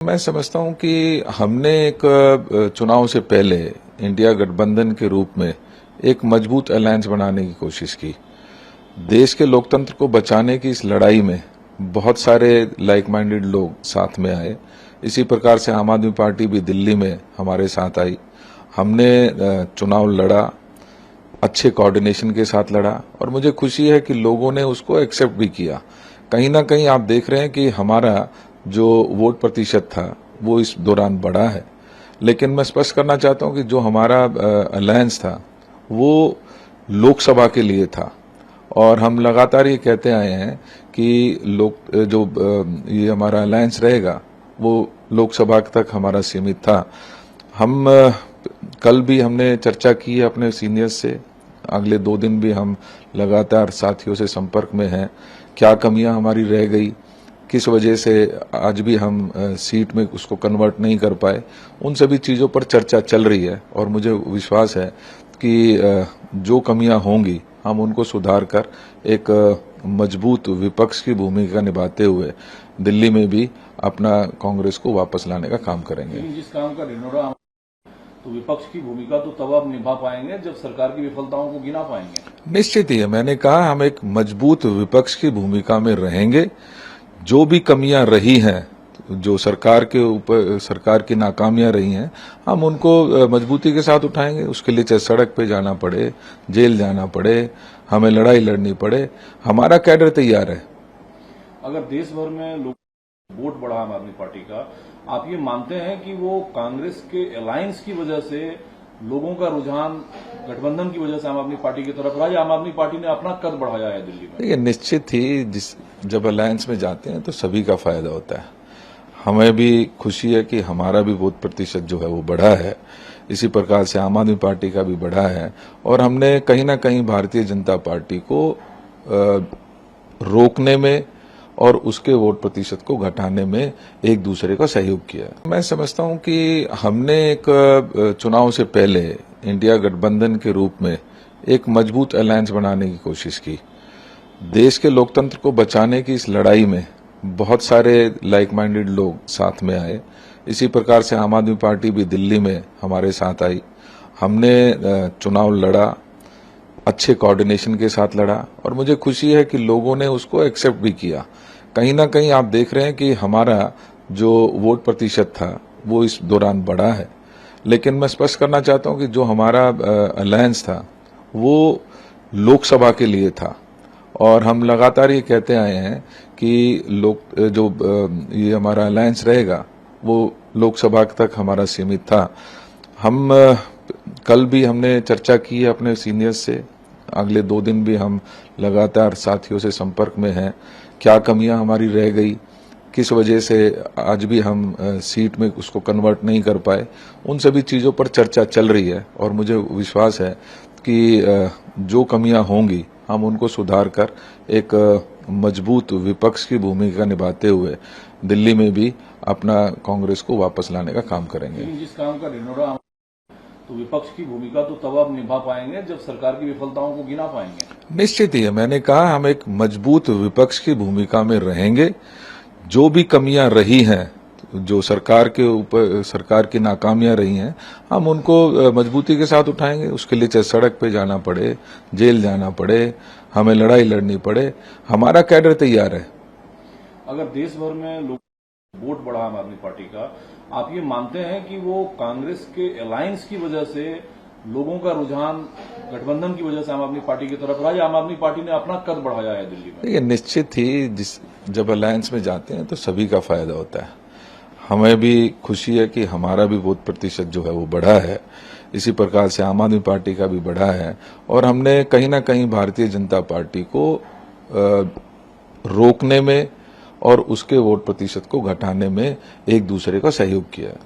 मैं समझता हूं कि हमने एक चुनाव से पहले इंडिया गठबंधन के रूप में एक मजबूत अलायंस बनाने की कोशिश की। देश के लोकतंत्र को बचाने की इस लड़ाई में बहुत सारे लाइक माइंडेड लोग साथ में आए। इसी प्रकार से आम आदमी पार्टी भी दिल्ली में हमारे साथ आई। हमने चुनाव लड़ा, अच्छे कोऑर्डिनेशन के साथ लड़ा और मुझे खुशी है कि लोगों ने उसको एक्सेप्ट भी किया। कहीं ना कहीं आप देख रहे हैं कि हमारा जो वोट प्रतिशत था वो इस दौरान बढ़ा है, लेकिन मैं स्पष्ट करना चाहता हूं कि जो हमारा अलायंस था वो लोकसभा के लिए था और हम लगातार ये कहते आए हैं कि ये हमारा अलायंस रहेगा वो लोकसभा तक हमारा सीमित था। हम कल भी हमने चर्चा की है अपने सीनियर्स से, अगले 2 दिन भी हम लगातार साथियों से संपर्क में हैं। क्या कमियां हमारी रह गई, किस वजह से आज भी हम सीट में उसको कन्वर्ट नहीं कर पाए, उन सभी चीजों पर चर्चा चल रही है और मुझे विश्वास है कि जो कमियां होंगी हम उनको सुधार कर एक मजबूत विपक्ष की भूमिका निभाते हुए दिल्ली में भी अपना कांग्रेस को वापस लाने का काम करेंगे। जिस काम का ढिंढोरा तो विपक्ष की भूमिका तो तब आप निभा पाएंगे जब सरकार की विफलताओं को गिना पाएंगे। निश्चित ही है, मैंने कहा हम एक मजबूत विपक्ष की भूमिका में रहेंगे। जो भी कमियां रही हैं, जो सरकार की नाकामियां रही हैं, हम उनको मजबूती के साथ उठाएंगे। उसके लिए चाहे सड़क पे जाना पड़े, जेल जाना पड़े, हमें लड़ाई लड़नी पड़े, हमारा कैडर तैयार है। अगर देश भर में लोग वोट बढ़ा आम आदमी पार्टी का, आप ये मानते हैं कि वो कांग्रेस के अलायंस की वजह से लोगों का रुझान गठबंधन की वजह से आम आदमी पार्टी की तरफ रहा या आम आदमी पार्टी ने अपना कद बढ़ाया है दिल्ली में? ये निश्चित ही जब अलायंस में जाते हैं तो सभी का फायदा होता है। हमें भी खुशी है कि हमारा भी वोट प्रतिशत जो है वो बढ़ा है। इसी प्रकार से आम आदमी पार्टी का भी बढ़ा है और हमने कहीं ना कहीं भारतीय जनता पार्टी को रोकने में और उसके वोट प्रतिशत को घटाने में एक दूसरे का सहयोग किया। मैं समझता हूं कि हमने एक चुनाव से पहले इंडिया गठबंधन के रूप में एक मजबूत अलायंस बनाने की कोशिश की। देश के लोकतंत्र को बचाने की इस लड़ाई में बहुत सारे लाइक माइंडेड लोग साथ में आए। इसी प्रकार से आम आदमी पार्टी भी दिल्ली में हमारे साथ आई। हमने चुनाव लड़ा, अच्छे कोऑर्डिनेशन के साथ लड़ा और मुझे खुशी है कि लोगों ने उसको एक्सेप्ट भी किया। कहीं ना कहीं आप देख रहे हैं कि हमारा जो वोट प्रतिशत था वो इस दौरान बढ़ा है, लेकिन मैं स्पष्ट करना चाहता हूं कि जो हमारा अलायंस था वो लोकसभा के लिए था और हम लगातार ये कहते आए हैं कि ये हमारा अलायंस रहेगा वो लोकसभा तक हमारा सीमित था। हम कल भी हमने चर्चा की है अपने सीनियर्स से, अगले 2 दिन भी हम लगातार साथियों से संपर्क में हैं। क्या कमियां हमारी रह गई, किस वजह से आज भी हम सीट में उसको कन्वर्ट नहीं कर पाए, उन सभी चीजों पर चर्चा चल रही है और मुझे विश्वास है कि जो कमियां होंगी हम उनको सुधार कर एक मजबूत विपक्ष की भूमिका निभाते हुए दिल्ली में भी अपना कांग्रेस को वापस लाने का काम करेंगे। जिस काम का ढिंढोरा तो विपक्ष की भूमिका तो तब आप निभा पाएंगे जब सरकार की विफलताओं को गिना पाएंगे। निश्चित ही है, मैंने कहा हम एक मजबूत विपक्ष की भूमिका में रहेंगे। जो भी कमियां रही हैं, जो सरकार की नाकामियां रही हैं, हम उनको मजबूती के साथ उठाएंगे। उसके लिए चाहे सड़क पे जाना पड़े, जेल जाना पड़े, हमें लड़ाई लड़नी पड़े, हमारा कैडर तैयार है। अगर देश भर में लोग वोट बढ़ा आम आदमी पार्टी का, आप ये मानते हैं कि वो कांग्रेस के अलायंस की वजह से लोगों का रुझान गठबंधन की वजह से आम आदमी पार्टी की तरफ रहा या आम आदमी पार्टी ने अपना कद बढ़ाया है दिल्ली में? ये निश्चित ही जब अलायंस में जाते हैं तो सभी का फायदा होता है। हमें भी खुशी है कि हमारा भी वोट प्रतिशत जो है वो बढ़ा है। इसी प्रकार से आम आदमी पार्टी का भी बढ़ा है और हमने कहीं ना कहीं भारतीय जनता पार्टी को रोकने में और उसके वोट प्रतिशत को घटाने में एक दूसरे का सहयोग किया है।